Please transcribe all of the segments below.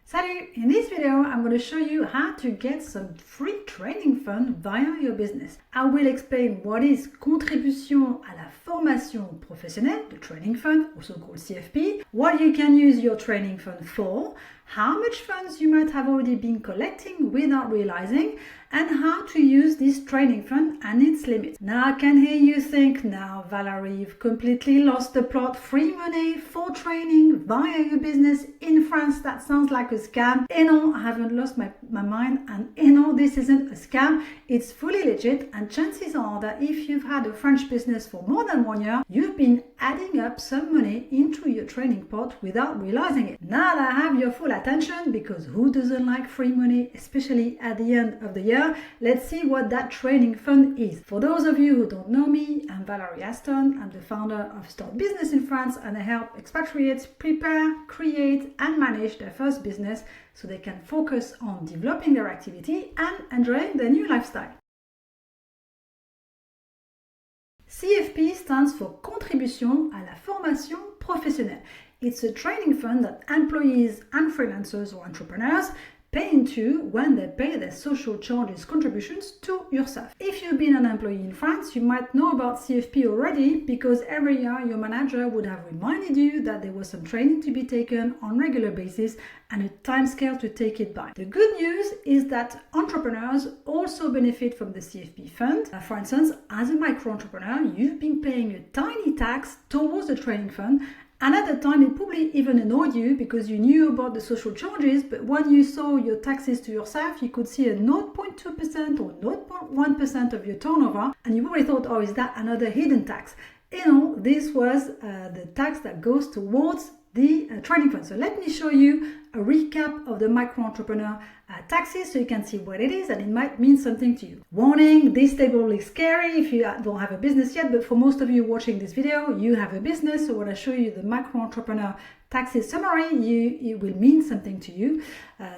Salut! In this video, I'm going to show you how to get some free training fund via your business. I will explain what is contribution à la formation professionnelle, the training fund, also called CFP, what you can use your training fund for, how much funds you might have already been collecting without realizing, and how to use this training fund and its limits. Now I can hear you think, now Valerie, you've completely lost the plot. Free money for training via your business in France, that sounds like a scam. And no, I haven't lost my mind, and no, this isn't a scam. It's fully legit, and chances are that if you've had a French business for more than 1 year, you've been adding up some money into your training pot without realizing it. Now that I have your full attention, because who doesn't like free money, especially at the end of the year, let's see what that training fund is. For those of you who don't know me, I'm Valerie Aston. I'm the founder of Start Business in France, and I help expatriates prepare, create, and manage their first business so they can focus on developing their activity and enjoying their new lifestyle. CFP stands for Contribution à la formation professionnelle. It's a training fund that employees and freelancers or entrepreneurs pay into when they pay their social charges contributions to yourself. If you've been an employee in France, you might know about CFP already, because every year your manager would have reminded you that there was some training to be taken on a regular basis and a time scale to take it by. The good news is that entrepreneurs also benefit from the CFP fund. For instance, as a micro entrepreneur, you've been paying a tiny tax towards the training fund, and at the time, it probably even annoyed you because you knew about the social charges, but when you saw your taxes to yourself, you could see a 0.2% or 0.1% of your turnover, and you probably thought, oh, is that another hidden tax? You know, this was the tax that goes towards the training fund. So let me show you a recap of the micro-entrepreneur taxes so you can see what it is and it might mean something to you. Warning, this table is scary if you don't have a business yet, but for most of you watching this video, you have a business. So when I show you the micro-entrepreneur taxes summary, it will mean something to you.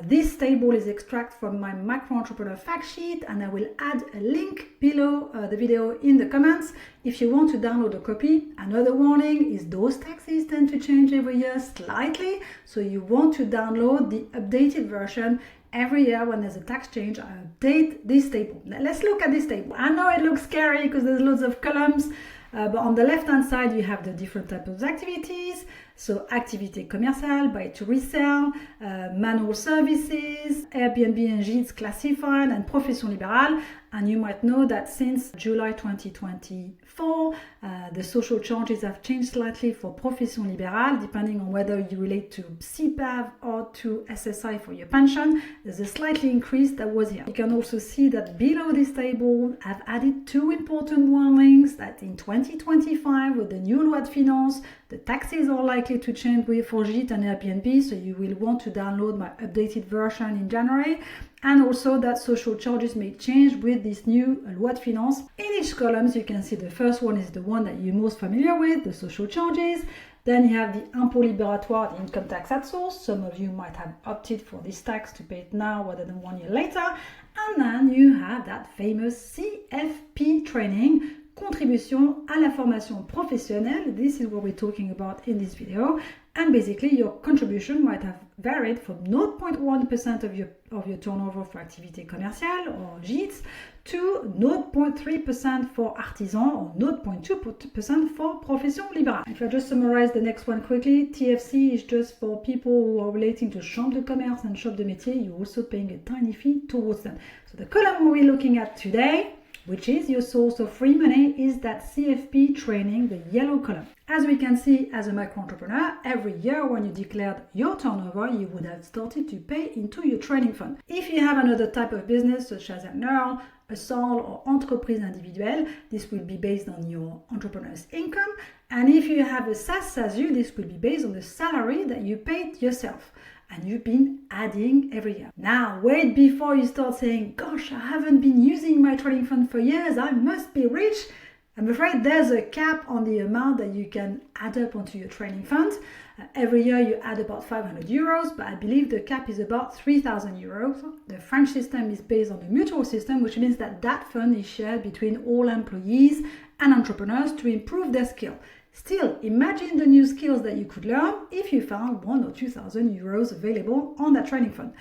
This table is extracted from my micro-entrepreneur fact sheet, and I will add a link below the video in the comments if you want to download a copy. Another warning is those taxes tend to change every year slightly, so you want to download the updated version. Every year when there's a tax change, I update this table. Now let's look at this table. I know it looks scary because there's loads of columns, but on the left hand side you have the different types of activities. So activité commerciale, buy to resell, manual services, Airbnb and Gîtes classified, and profession libérale. And you might know that since July 2024, the social charges have changed slightly for profession libérale, depending on whether you relate to CPAV or to SSI for your pension. There's a slightly increase that was here. You can also see that below this table, I've added two important warnings that in 2025, with the new loi de finances, the taxes are likely to change for Gîtes and Airbnb, so you will want to download my updated version in January. And also that social charges may change with this new loi de finances. In each column, you can see the first one is the one that you're most familiar with, the social charges. Then you have the impôt libératoire, the income tax at source. Some of you might have opted for this tax to pay it now rather than 1 year later. And then you have that famous CFP training, Contribution à la formation professionnelle. This is what we're talking about in this video. And basically your contribution might have varied from 0.1% of your turnover for activité commerciale or Gîtes to 0.3% for artisan or 0.2% for profession libérale. If I just summarize the next one quickly, TFC is just for people who are relating to chambre de commerce and shop de métier. You're also paying a tiny fee towards them. So the column we're looking at today, which is your source of free money, is that CFP training, the yellow column. As we can see, as a micro-entrepreneur, every year when you declared your turnover, you would have started to pay into your training fund. If you have another type of business, such as an EARL, a SOL, or entreprise individuelle, this will be based on your entrepreneur's income. And if you have a SaaS-SaaSu, this will be based on the salary that you paid yourself. And you've been adding every year. Now, wait before you start saying, gosh, I haven't been using my training fund for years, I must be rich. I'm afraid there's a cap on the amount that you can add up onto your training fund. Every year you add about 500 euros, but I believe the cap is about 3,000 euros. The French system is based on a mutual system, which means that that fund is shared between all employees and entrepreneurs to improve their skill. Still, imagine the new skills that you could learn if you found 1,000 or 2,000 euros available on that training fund.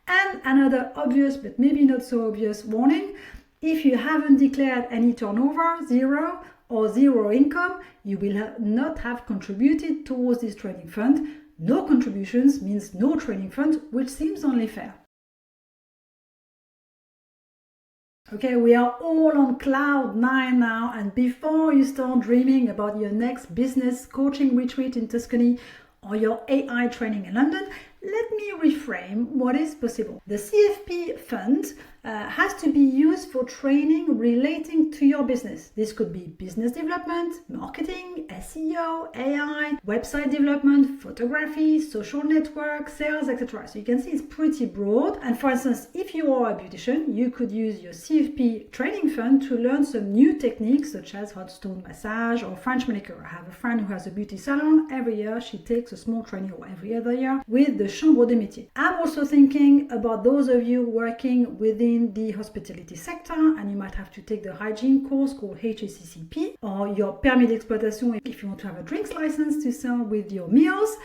And another obvious, but maybe not so obvious warning, if you haven't declared any turnover, zero or zero income, you will not have contributed towards this training fund. No contributions means no training fund, which seems only fair. Okay, we are all on cloud 9 now, and before you start dreaming about your next business coaching retreat in Tuscany or your AI training in London, let me reframe what is possible. The CFP fund has to be used for training relating to your business. This could be business development, marketing, SEO, AI, website development, photography, social network, sales, etc. So you can see it's pretty broad. And for instance, if you are a beautician, you could use your CFP training fund to learn some new techniques such as hot stone massage or French manicure. I have a friend who has a beauty salon. Every year she takes a small training, or every other year, with the Chambre des Métiers. I'm also thinking about those of you working within the hospitality sector, and you might have to take the hygiene course called HACCP, or your permis d'exploitation if you want to have a drinks license to sell with your meals.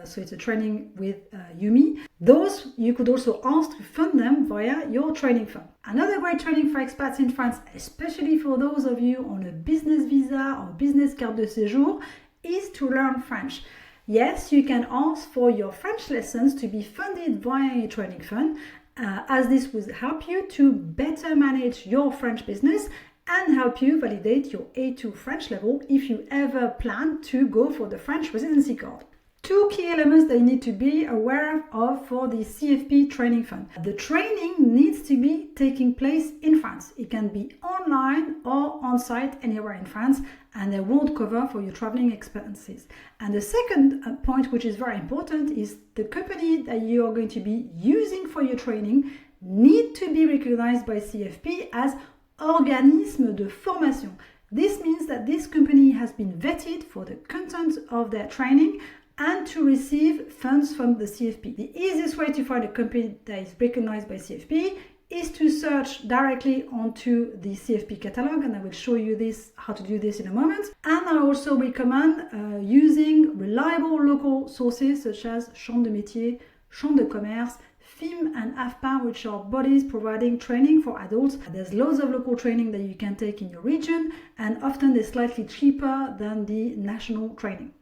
So it's a training with Yumi. Those you could also ask to fund them via your training fund. Another great training for expats in France, especially for those of you on a business visa or business carte de séjour, is to learn French. Yes, you can ask for your French lessons to be funded via a training fund, as this will help you to better manage your French business and help you validate your A2 French level if you ever plan to go for the French residency card. Two key elements that you need to be aware of for the CFP training fund. The training needs to be taking place in France. It can be online or on-site anywhere in France, and they won't cover for your traveling expenses. And the second point, which is very important, is the company that you are going to be using for your training need to be recognized by CFP as organisme de formation. This means that this company has been vetted for the content of their training and to receive funds from the CFP. The easiest way to find a company that is recognized by CFP is to search directly onto the CFP catalog, and I will show you how to do this in a moment. And I also recommend using reliable local sources such as Chambre de Métiers, Chambre de Commerce, FIM and AFPA, which are bodies providing training for adults. There's loads of local training that you can take in your region, and often they're slightly cheaper than the national training.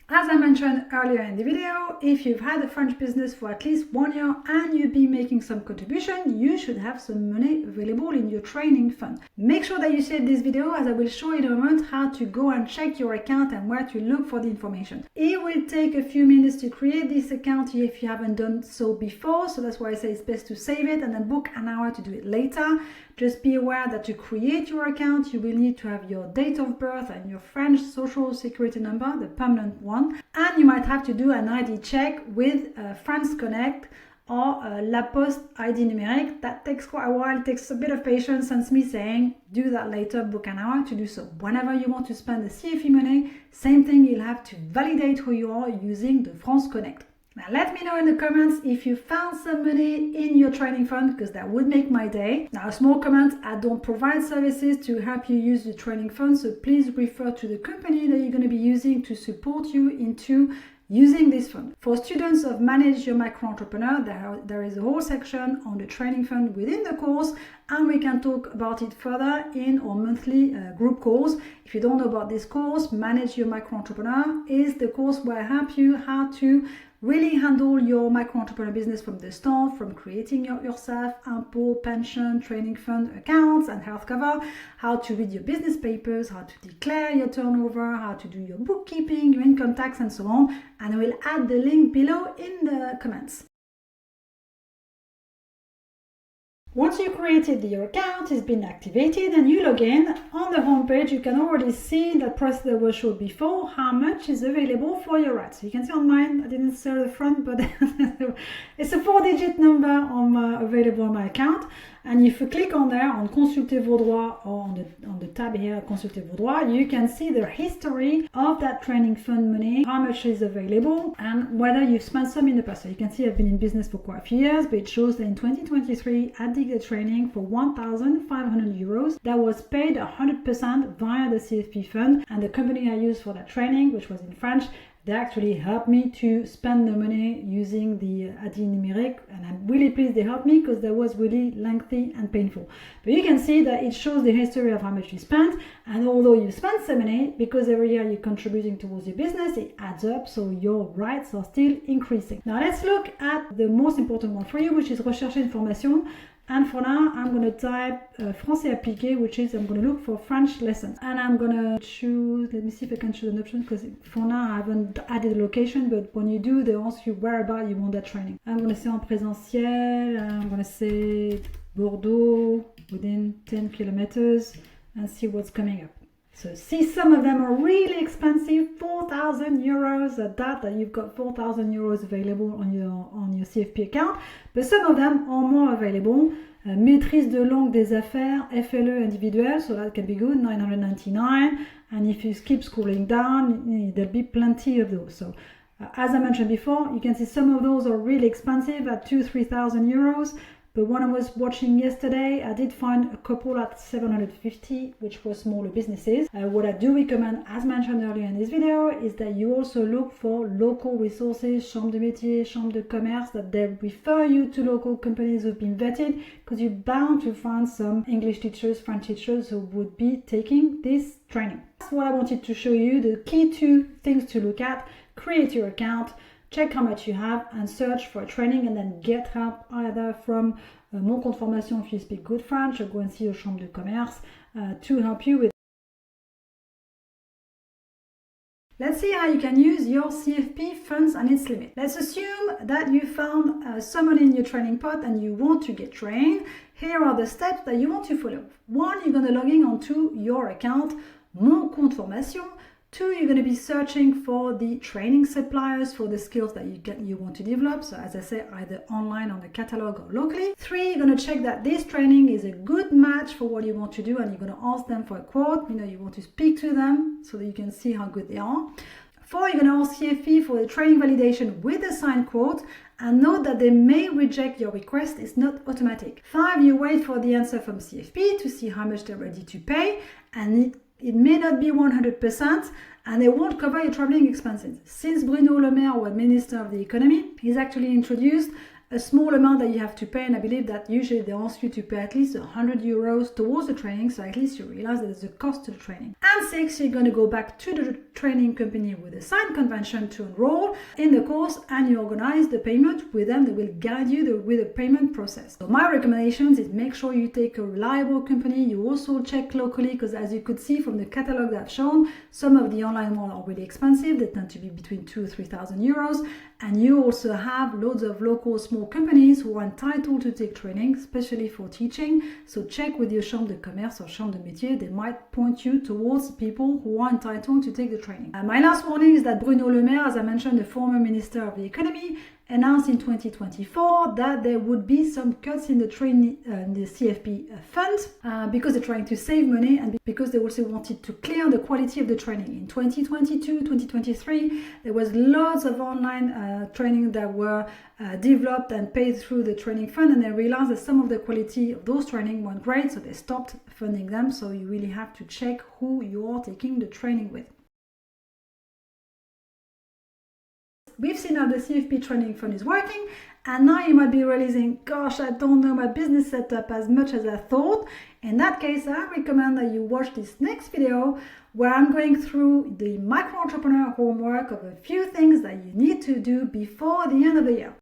As I mentioned earlier in the video, if you've had a French business for at least 1 year and you've been making some contribution, you should have some money available in your training fund. Make sure that you save this video, as I will show you in a moment how to go and check your account and where to look for the information. It will take a few minutes to create this account if you haven't done so before, so that's why I say it's best to save it and then book an hour to do it later. Just be aware that to create your account, you will need to have your date of birth and your French social security number, the permanent one. And you might have to do an ID check with France Connect or La Poste ID numérique. That takes quite a while, it takes a bit of patience, and me saying, do that later, book an hour to do so. Whenever you want to spend the CFE money, same thing, you'll have to validate who you are using the France Connect. Now let me know in the comments if you found some money in your training fund, because that would make my day. Now a small comment, I don't provide services to help you use the training fund, so please refer to the company that you're going to be using to support you into using this fund. For students of Manage Your Micro Entrepreneur, there is a whole section on the training fund within the course, and we can talk about it further in our monthly group calls. If you don't know about this course, Manage Your Micro Entrepreneur is the course where I help you how to really handle your micro entrepreneur business from the start, from creating yourself, impôt, pension, training fund accounts and health cover, how to read your business papers, how to declare your turnover, how to do your bookkeeping, your income tax, and so on. And I will add the link below in the comments. Once you created your account, it's been activated and you log in, on the home page you can already see the price that was showed before, how much is available for your rate. So you can see on mine, I didn't say the front, but it's a 4-digit number available on my account. And if you click on there on Consultez vos droits, or on the tab here, Consultez vos droits, you can see the history of that training fund money, how much is available, and whether you've spent some in the past. So you can see I've been in business for quite a few years, but it shows that in 2023, I did a training for 1,500 euros that was paid 100% via the CFP fund, and the company I used for that training, which was in French, they actually helped me to spend the money using the Adi numérique, and I'm really pleased they helped me because that was really lengthy and painful. But you can see that it shows the history of how much you spent, and although you spent some money, because every year you're contributing towards your business, it adds up, so your rights are still increasing. Now let's look at the most important one for you, which is rechercher information. And for now, I'm going to type Français appliqué, which is I'm going to look for French lessons. And I'm going to choose, let me see if I can choose an option, because for now I haven't added a location, but when you do, they ask you where about you want that training. I'm going to say en présentiel, I'm going to say Bordeaux, within 10 kilometers, and see what's coming up. So see, some of them are really expensive, 4,000 euros at that you've got 4,000 euros available on your CFP account, but some of them are more available. Maîtrise de langue des affaires, FLE individuel, so that can be good, 999, and if you keep scrolling down, there'll be plenty of those. So as I mentioned before, you can see some of those are really expensive at 2,000-3,000 euros. But when I was watching yesterday, I did find a couple at 750, which were smaller businesses. What I do recommend, as mentioned earlier in this video, is that you also look for local resources, chambre de métier, chambre de commerce, that they refer you to local companies who've been vetted, because you're bound to find some English teachers, French teachers who would be taking this training. That's what I wanted to show you, the key two things to look at: create your account, check how much you have, and search for a training, and then get help either from Mon Compte Formation if you speak good French, or go and see your chambre de commerce to help you with. Let's see how you can use your CFP funds and its limit. Let's assume that you found someone in your training pot and you want to get trained. Here are the steps that you want to follow. 1, you're going to log in onto your account, Mon Compte Formation. 2, you're going to be searching for the training suppliers for the skills that you want to develop. So as I said, either online on the catalog or locally. 3, you're going to check that this training is a good match for what you want to do, and you're going to ask them for a quote. You want to speak to them so that you can see how good they are. 4, you're going to ask CFP for the training validation with a signed quote, and note that they may reject your request. It's not automatic. 5, you wait for the answer from CFP to see how much they're ready to pay, and it may not be 100%, and they won't cover your traveling expenses. Since Bruno Le Maire was Minister of the Economy, he's actually introduced a small amount that you have to pay, and I believe that usually they ask you to pay at least 100 euros towards the training, so at least you realize that there's a cost to the training. And 6, you're going to go back to the training company with a signed convention to enroll in the course, and you organize the payment with them. They will guide you with the payment process. So my recommendations is make sure you take a reliable company. You also check locally, because as you could see from the catalog that I've shown, some of the online ones are really expensive. They tend to be between 2,000 or 3,000 euros, and you also have loads of local small companies who are entitled to take training, especially for teaching. So check with your chambre de commerce or chambre de métier. They might point you towards people who are entitled to take the training. My last warning is that Bruno Le Maire, as I mentioned, the former Minister of the Economy, announced in 2024 that there would be some cuts in the CFP fund because they're trying to save money, and because they also wanted to clear the quality of the training. In 2022, 2023, there was lots of online training that were developed and paid through the training fund, and they realized that some of the quality of those training weren't great, so they stopped funding them. So you really have to check who you are taking the training with. We've seen how the CFP Training Fund is working, and now you might be realizing, gosh, I don't know my business setup as much as I thought. In that case, I recommend that you watch this next video, where I'm going through the micro-entrepreneur homework of a few things that you need to do before the end of the year.